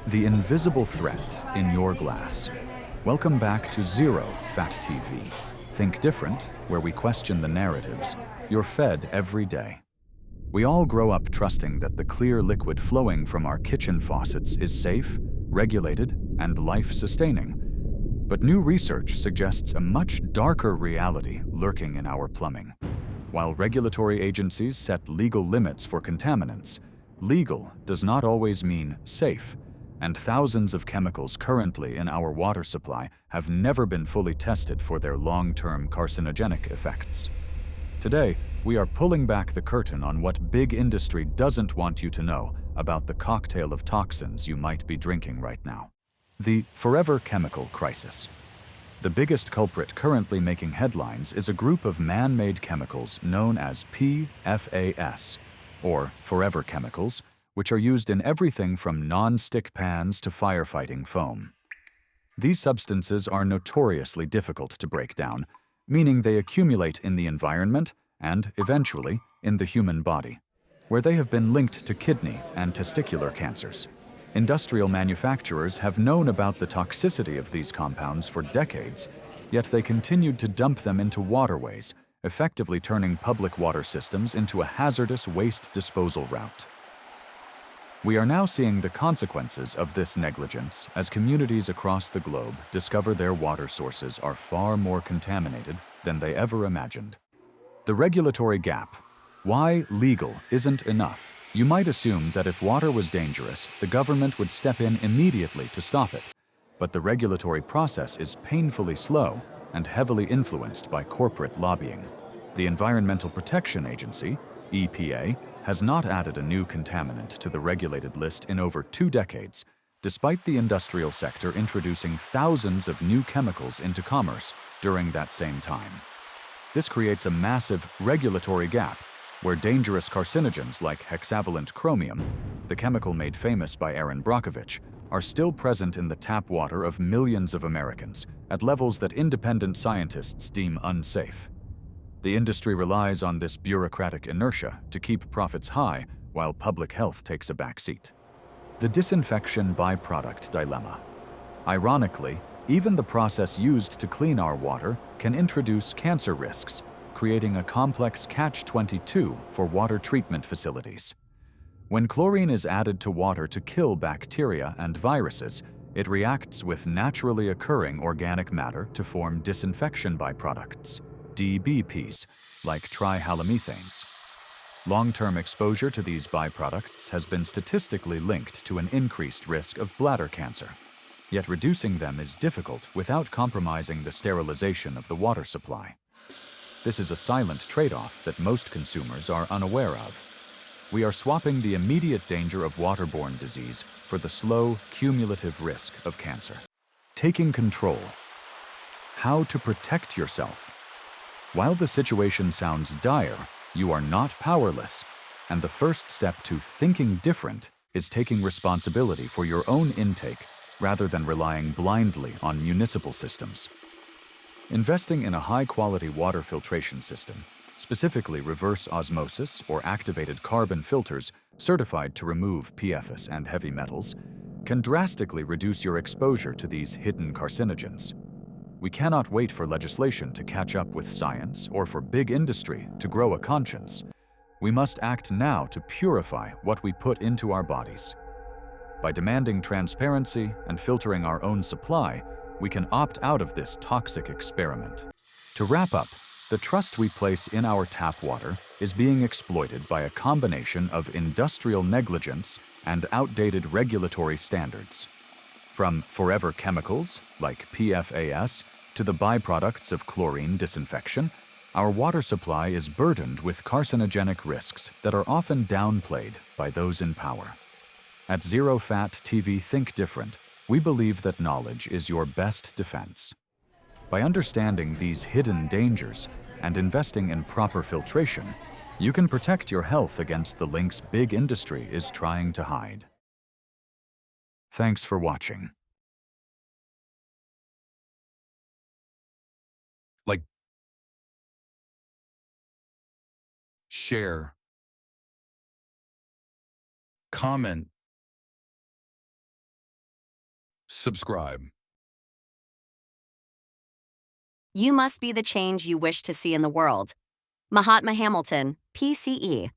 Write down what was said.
The invisible threat in your glass. Welcome back to Zero Fat TV. Think different, where we question the narratives you're fed every day. We all grow up trusting that the clear liquid flowing from our kitchen faucets is safe, regulated, and life-sustaining. But new research suggests a much darker reality lurking in our plumbing. While regulatory agencies set legal limits for contaminants, legal does not always mean safe, and thousands of chemicals currently in our water supply have never been fully tested for their long-term carcinogenic effects. Today, we are pulling back the curtain on what big industry doesn't want you to know about the cocktail of toxins you might be drinking right now. The forever chemical crisis. The biggest culprit currently making headlines is a group of man-made chemicals known as PFAS, or forever chemicals, which are used in everything from non-stick pans to firefighting foam. These substances are notoriously difficult to break down, meaning they accumulate in the environment and, eventually, in the human body, where they have been linked to kidney and testicular cancers. Industrial manufacturers have known about the toxicity of these compounds for decades, yet they continued to dump them into waterways, effectively turning public water systems into a hazardous waste disposal route. We are now seeing the consequences of this negligence as communities across the globe discover their water sources are far more contaminated than they ever imagined. The regulatory gap. Why legal isn't enough. You might assume that if water was dangerous, the government would step in immediately to stop it. But the regulatory process is painfully slow and heavily influenced by corporate lobbying. The Environmental Protection Agency, EPA, has not added a new contaminant to the regulated list in over 2 decades, despite the industrial sector introducing thousands of new chemicals into commerce during that same time. This creates a massive regulatory gap, where dangerous carcinogens like hexavalent chromium, the chemical made famous by Aaron Brockovich, are still present in the tap water of millions of Americans at levels that independent scientists deem unsafe. The industry relies on this bureaucratic inertia to keep profits high while public health takes a backseat. The disinfection byproduct dilemma. Ironically, even the process used to clean our water can introduce cancer risks, creating a complex catch-22 for water treatment facilities. When chlorine is added to water to kill bacteria and viruses, it reacts with naturally occurring organic matter to form disinfection byproducts, DBPs, like trihalomethanes. Long-term exposure to these byproducts has been statistically linked to an increased risk of bladder cancer. Yet reducing them is difficult without compromising the sterilization of the water supply. This is a silent trade-off that most consumers are unaware of. We are swapping the immediate danger of waterborne disease for the slow, cumulative risk of cancer. Taking control. How to protect yourself. While the situation sounds dire, you are not powerless, and the first step to thinking different is taking responsibility for your own intake rather than relying blindly on municipal systems. Investing in a high-quality water filtration system, specifically reverse osmosis or activated carbon filters certified to remove PFAS and heavy metals, can drastically reduce your exposure to these hidden carcinogens. We cannot wait for legislation to catch up with science or for big industry to grow a conscience. We must act now to purify what we put into our bodies. By demanding transparency and filtering our own supply, we can opt out of this toxic experiment. To wrap up, the trust we place in our tap water is being exploited by a combination of industrial negligence and outdated regulatory standards. From forever chemicals, like PFAS, to the byproducts of chlorine disinfection, our water supply is burdened with carcinogenic risks that are often downplayed by those in power. At Zero Fat TV Think Different, we believe that knowledge is your best defense. By understanding these hidden dangers and investing in proper filtration, you can protect your health against the links big industry is trying to hide. Thanks for watching. Share, comment, subscribe. You must be the change you wish to see in the world. Mahatma Hamilton, PCE.